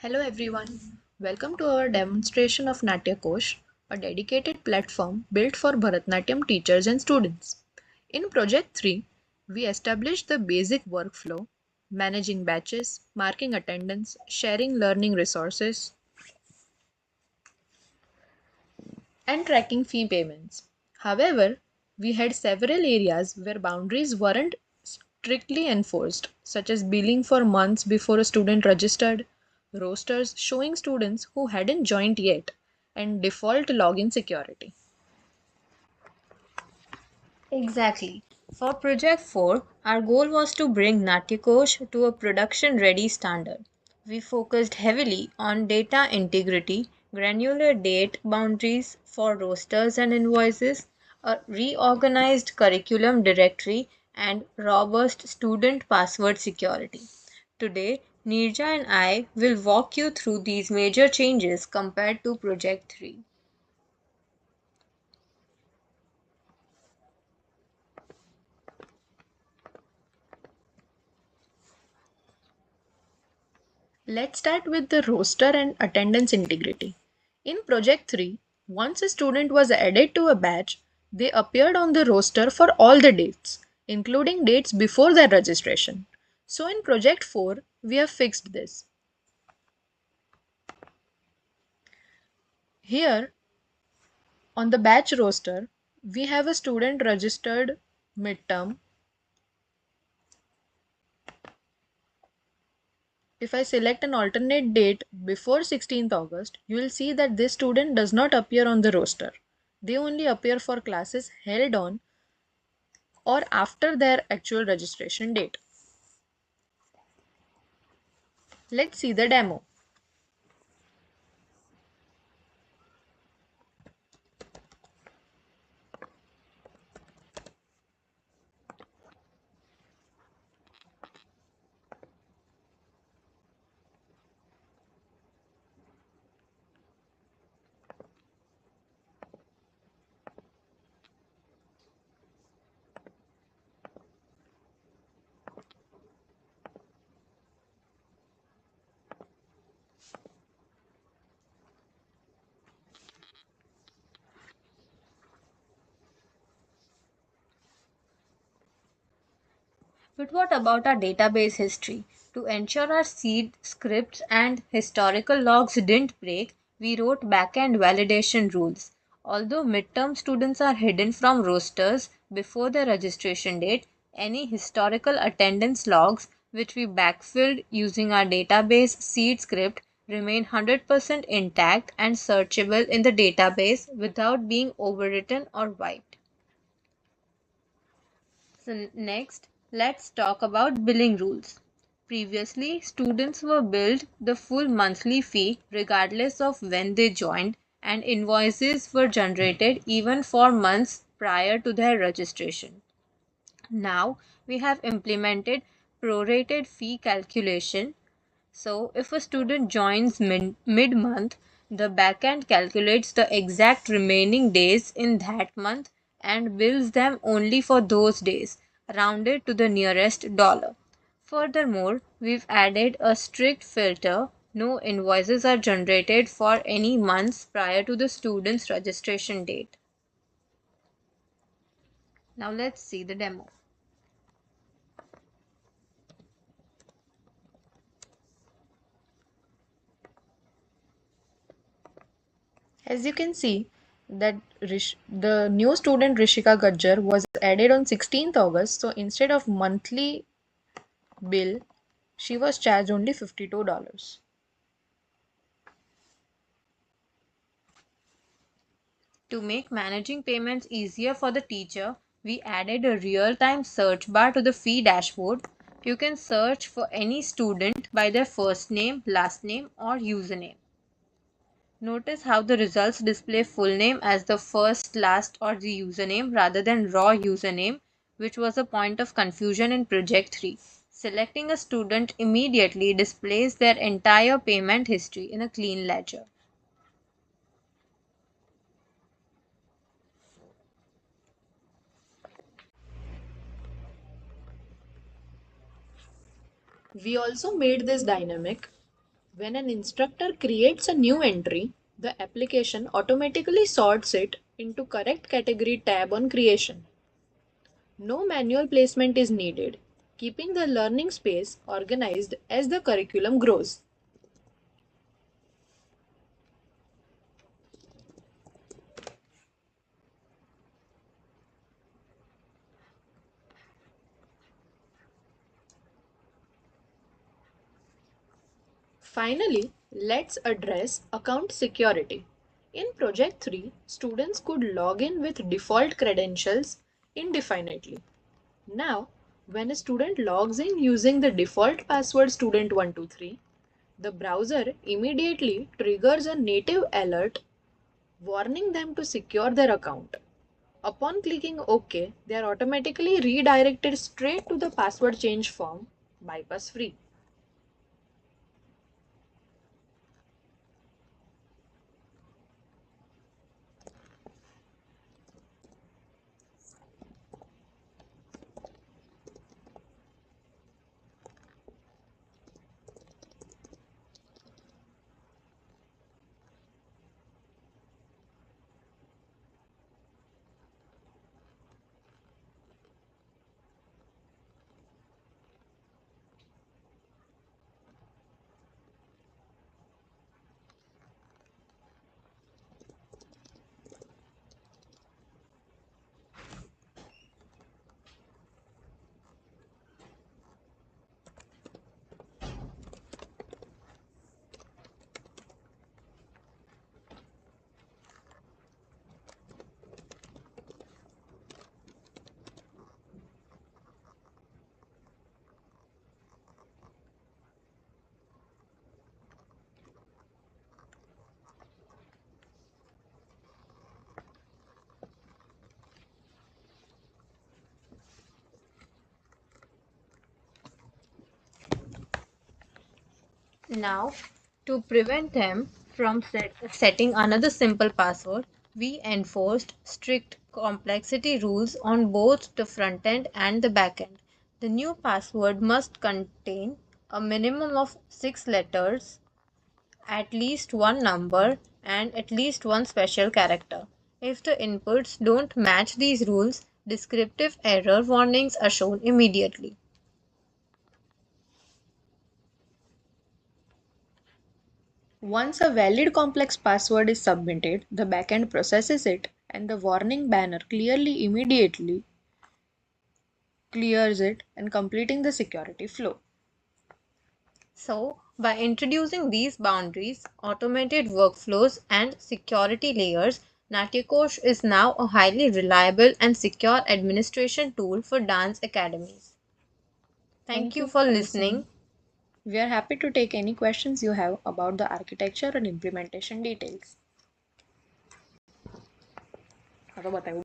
Hello everyone. Welcome to our demonstration of Natya Kosh, a dedicated platform built for Bharatnatyam teachers and students. In Project 3, we established the basic workflow, managing batches, marking attendance, sharing learning resources, and tracking fee payments. However, we had several areas where boundaries weren't strictly enforced, such as billing for months before a student registered, rosters showing students who hadn't joined yet, and default login security. Exactly. For Project 4, our goal was to bring Natyakosh to a production ready standard. We focused heavily on data integrity, granular date boundaries for rosters and invoices, a reorganized curriculum directory, and robust student password security. Today, Nirja and I will walk you through these major changes compared to Project 3. Let's start with the roster and attendance integrity. In Project 3, once a student was added to a batch, they appeared on the roster for all the dates, including dates before their registration. So in Project 4, we have fixed this. Here, on the batch roster, we have a student registered midterm. If I select an alternate date before 16th August, you will see that this student does not appear on the roster. They only appear for classes held on or after their actual registration date. Let's see the demo. But what about our database history? To ensure our seed scripts and historical logs didn't break, we wrote backend validation rules. Although midterm students are hidden from rosters before the registration date, any historical attendance logs which we backfilled using our database seed script remain 100% intact and searchable in the database without being overwritten or wiped. So next, let's talk about billing rules. Previously, students were billed the full monthly fee regardless of when they joined, and invoices were generated even for months prior to their registration. Now, we have implemented prorated fee calculation. So, if a student joins mid month, the backend calculates the exact remaining days in that month and bills them only for those days, rounded to the nearest dollar. Furthermore, we've added a strict filter. No invoices are generated for any months prior to the student's registration date. Now, let's see the demo. As you can see, that the new student Rishika Gajjar was added on 16th August. So instead of monthly bill, she was charged only $52. To make managing payments easier for the teacher, we added a real time search bar to the fee dashboard. You can search for any student by their first name, last name, or username. Notice how the results display full name as the first, last, or the username rather than raw username, which was a point of confusion in Project 3. Selecting a student immediately displays their entire payment history in a clean ledger. We also made this dynamic When an instructor creates a new entry, the application automatically sorts it into correct category tab on creation. No manual placement is needed, keeping the learning space organized as the curriculum grows. Finally, let's address account security. In Project 3, students could log in with default credentials indefinitely. Now, when a student logs in using the default password student123, the browser immediately triggers a native alert warning them to secure their account. Upon clicking OK, they are automatically redirected straight to the password change form, bypass free. Now, to prevent them from setting another simple password, we enforced strict complexity rules on both the front end and the back end. The new password must contain a minimum of 6 letters, at least one number, and at least one special character. If the inputs don't match these rules, descriptive error warnings are shown immediately. Once a valid complex password is submitted, the backend processes it and the warning banner clearly immediately clears it and completing the security flow. So, by introducing these boundaries, automated workflows, and security layers, Natyakosh is now a highly reliable and secure administration tool for dance academies. Thank Thank you you for for listening. listening. We are happy to take any questions you have about the architecture and implementation details. आता बताओ